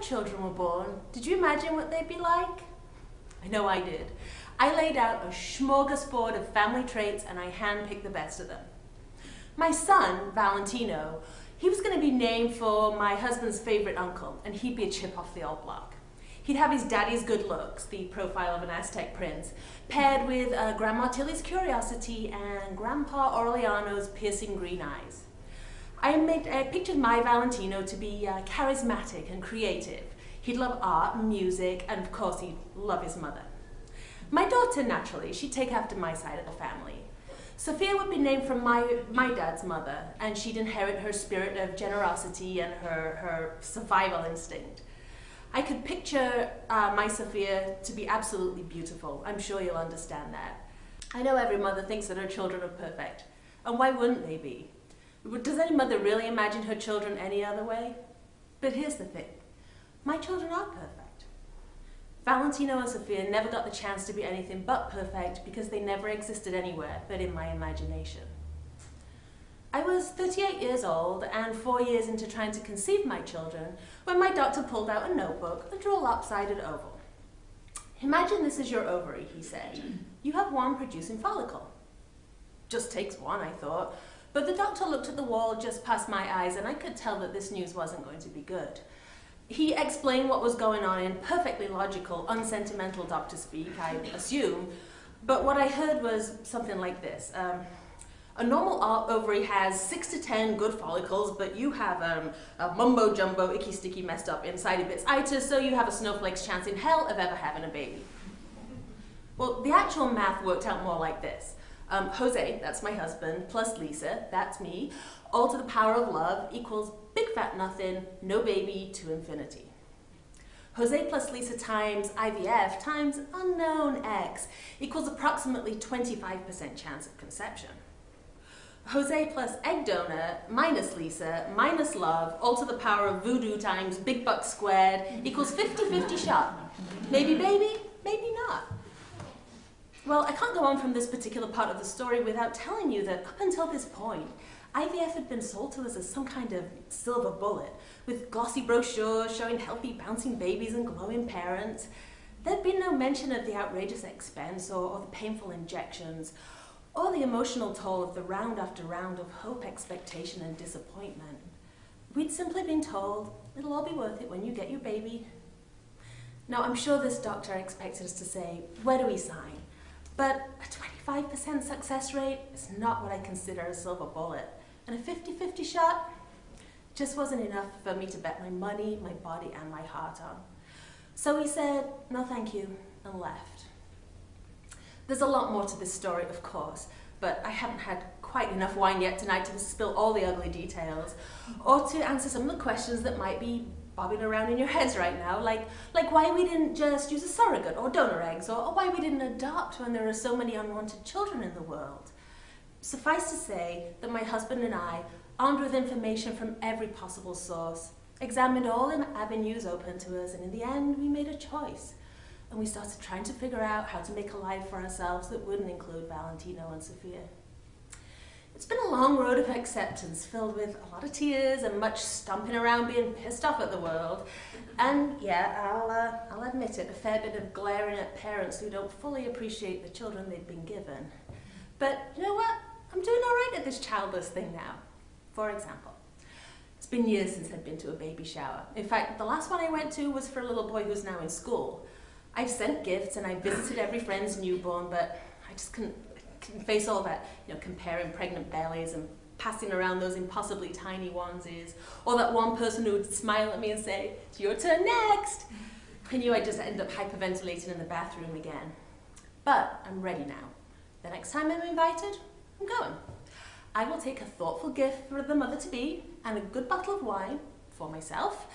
children were born, did you imagine what they'd be like? I know I did. I laid out a smorgasbord of family traits and I handpicked the best of them. My son, Valentino, he was going to be named for my husband's favorite uncle, and he'd be a chip off the old block. He'd have his daddy's good looks, the profile of an Aztec prince, paired with Grandma Tilly's curiosity and Grandpa Aureliano's piercing green eyes. I pictured my Valentino to be charismatic and creative. He'd love art and music, and of course he'd love his mother. My daughter, naturally, she'd take after my side of the family. Sophia would be named from my dad's mother, and she'd inherit her spirit of generosity and her survival instinct. I could picture my Sophia to be absolutely beautiful. I'm sure you'll understand that. I know every mother thinks that her children are perfect, and why wouldn't they be? Does any mother really imagine her children any other way? But here's the thing, my children are perfect. Valentino and Sophia never got the chance to be anything but perfect because they never existed anywhere but in my imagination. I was 38 years old and 4 years into trying to conceive my children when my doctor pulled out a notebook and drew a lopsided oval. Imagine this is your ovary, he said. You have one producing follicle. Just takes one, I thought, but the doctor looked at the wall just past my eyes and I could tell that this news wasn't going to be good. He explained what was going on in perfectly logical, unsentimental doctor speak, I assume, but what I heard was something like this. A normal ovary has 6 to 10 good follicles, but you have a mumbo-jumbo, icky-sticky, messed up inside bits itis, so you have a snowflake's chance in hell of ever having a baby. Well, the actual math worked out more like this. Jose, that's my husband, plus Lisa, that's me, all to the power of love equals big fat nothing, no baby to infinity. Jose plus Lisa times IVF times unknown X equals approximately 25% chance of conception. Jose plus egg donor minus Lisa minus love all to the power of voodoo times big bucks squared equals 50-50 shot. Maybe baby, maybe not. Well, I can't go on from this particular part of the story without telling you that up until this point, IVF had been sold to us as some kind of silver bullet, with glossy brochures showing healthy bouncing babies and glowing parents. There'd been no mention of the outrageous expense or the painful injections, or the emotional toll of the round after round of hope, expectation, and disappointment. We'd simply been told, it'll all be worth it when you get your baby. Now, I'm sure this doctor expected us to say, where do we sign? But a 25% success rate is not what I consider a silver bullet. And a 50-50 shot just wasn't enough for me to bet my money, my body, and my heart on. So he said, no thank you, and left. There's a lot more to this story, of course, but I haven't had quite enough wine yet tonight to spill all the ugly details, or to answer some of the questions that might be bobbing around in your heads right now, like why we didn't just use a surrogate or donor eggs, or why we didn't adopt when there are so many unwanted children in the world. Suffice to say that my husband and I, armed with information from every possible source, examined all the avenues open to us, and in the end we made a choice. And we started trying to figure out how to make a life for ourselves that wouldn't include Valentino and Sophia. It's been a long road of acceptance, filled with a lot of tears and much stomping around being pissed off at the world. And yeah, I'll admit it, a fair bit of glaring at parents who don't fully appreciate the children they've been given. But you know what? I'm doing all right at this childless thing now. For example, it's been years since I've been to a baby shower. In fact, the last one I went to was for a little boy who's now in school. I've sent gifts and I visited every friend's newborn, but I just couldn't face all that, comparing pregnant bellies and passing around those impossibly tiny onesies, or that one person who would smile at me and say, it's your turn next. I knew I'd just end up hyperventilating in the bathroom again. But I'm ready now. The next time I'm invited, I'm going. I will take a thoughtful gift for the mother-to-be and a good bottle of wine for myself.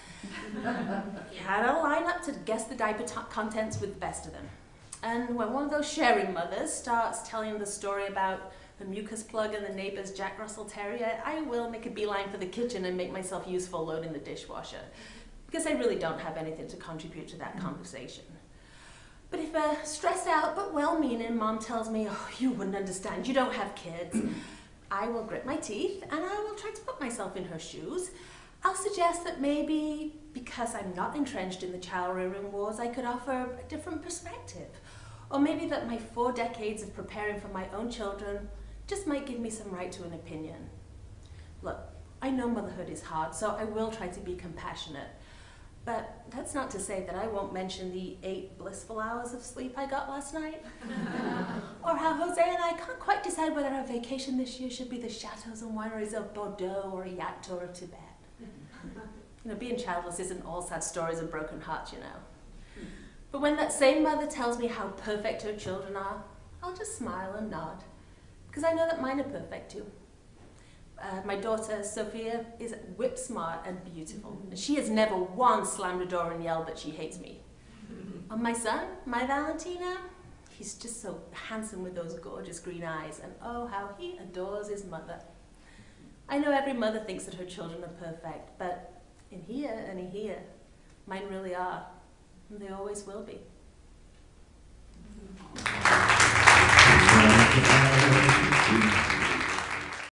And I'll line up to guess the diaper contents with the best of them. And when one of those sharing mothers starts telling the story about the mucus plug and the neighbor's Jack Russell Terrier, I will make a beeline for the kitchen and make myself useful loading the dishwasher, because I really don't have anything to contribute to that conversation. But if a stressed out but well-meaning mom tells me, oh, you wouldn't understand, you don't have kids, I will grit my teeth and I will try to put myself in her shoes. I'll suggest that maybe because I'm not entrenched in the child-rearing wars, I could offer a different perspective. Or maybe that my 4 decades of preparing for my own children just might give me some right to an opinion. Look, I know motherhood is hard, so I will try to be compassionate. But that's not to say that I won't mention the 8 blissful hours of sleep I got last night. Or how Jose and I can't quite decide whether our vacation this year should be the chateaus and wineries of Bordeaux or a yacht tour of Tibet. Being childless isn't all sad stories of broken hearts, But when that same mother tells me how perfect her children are, I'll just smile and nod, because I know that mine are perfect too. My daughter, Sophia, is whip smart and beautiful. She has never once slammed a door and yelled that she hates me. And my son, my Valentino, he's just so handsome with those gorgeous green eyes, and oh, how he adores his mother. I know every mother thinks that her children are perfect, but in here and in here, mine really are, and they always will be.